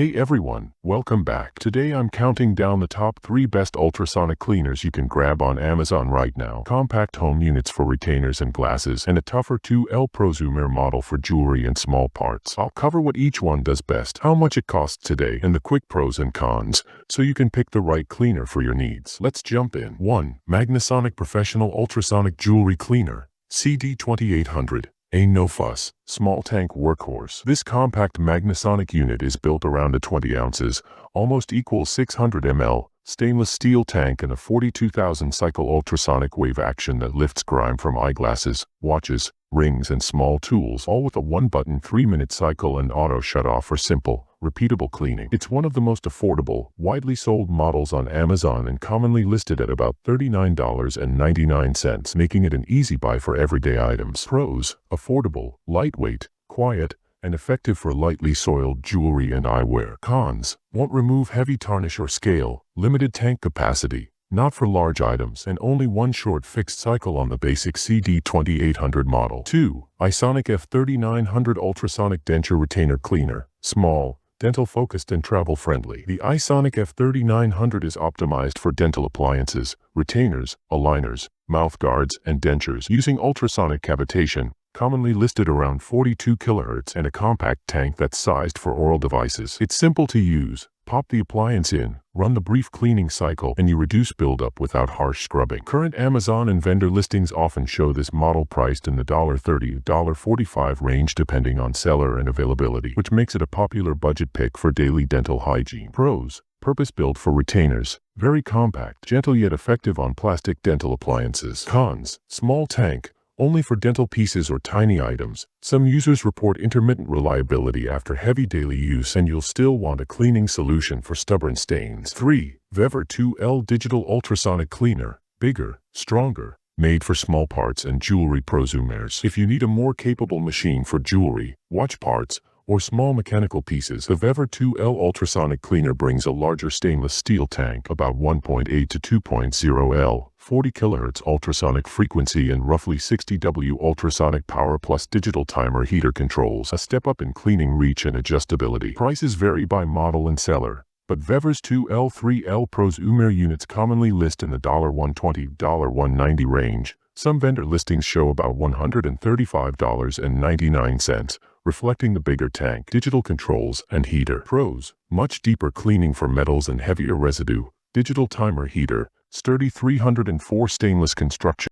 Hey everyone, welcome back. Today I'm counting down the top 3 best ultrasonic cleaners you can grab on Amazon right now. Compact home units for retainers and glasses, and a tougher 2L prosumer model for jewelry and small parts. I'll cover what each one does best, how much it costs today, and the quick pros and cons, so you can pick the right cleaner for your needs. Let's jump in. 1. Magnasonic Professional Ultrasonic Jewelry Cleaner, CD2800. A no-fuss, small-tank workhorse. This compact Magnasonic unit is built around a 20 ounces, almost equals 600 ml, stainless steel tank and a 42,000 cycle ultrasonic wave action that lifts grime from eyeglasses, watches, rings and small tools, all with a 1-button 3-minute cycle and auto shut-off for simple, repeatable cleaning. It's one of the most affordable, widely sold models on Amazon and commonly listed at about $39.99, making it an easy buy for everyday items. Pros: affordable, lightweight, quiet, and effective for lightly soiled jewelry and eyewear. Cons: won't remove heavy tarnish or scale, limited tank capacity, not for large items, and only one short fixed cycle on the basic CD2800 model. 2. iSonic F3900 Ultrasonic Denture Retainer Cleaner, small, dental-focused and travel-friendly. The iSonic F3900 is optimized for dental appliances, retainers, aligners, mouthguards, and dentures using ultrasonic cavitation, commonly listed around 42 kHz, and a compact tank that's sized for oral devices. It's simple to use. Pop the appliance in, run the brief cleaning cycle, and you reduce buildup without harsh scrubbing. Current Amazon and vendor listings often show this model priced in the $30 to $45 range depending on seller and availability, which makes it a popular budget pick for daily dental hygiene. Pros: purpose-built for retainers, very compact, gentle yet effective on plastic dental appliances. Cons: small tank, only for dental pieces or tiny items. Some users report intermittent reliability after heavy daily use, and you'll still want a cleaning solution for stubborn stains. 3. VEVOR 2L Digital Ultrasonic Cleaner, bigger, stronger, made for small parts and jewelry prosumers. If you need a more capable machine for jewelry, watch parts, or small mechanical pieces, the VEVOR 2L Ultrasonic Cleaner brings a larger stainless steel tank, about 1.8 to 2.0 L, 40 kHz ultrasonic frequency and roughly 60 W ultrasonic power plus digital timer heater controls, a step up in cleaning reach and adjustability. Prices vary by model and seller, but VEVOR's 2L 3L prosumer units commonly list in the $120 to $190 range. Some vendor listings show about $135.99, reflecting the bigger tank, digital controls, and heater. Pros: much deeper cleaning for metals and heavier residue, digital timer heater, sturdy 304 stainless construction.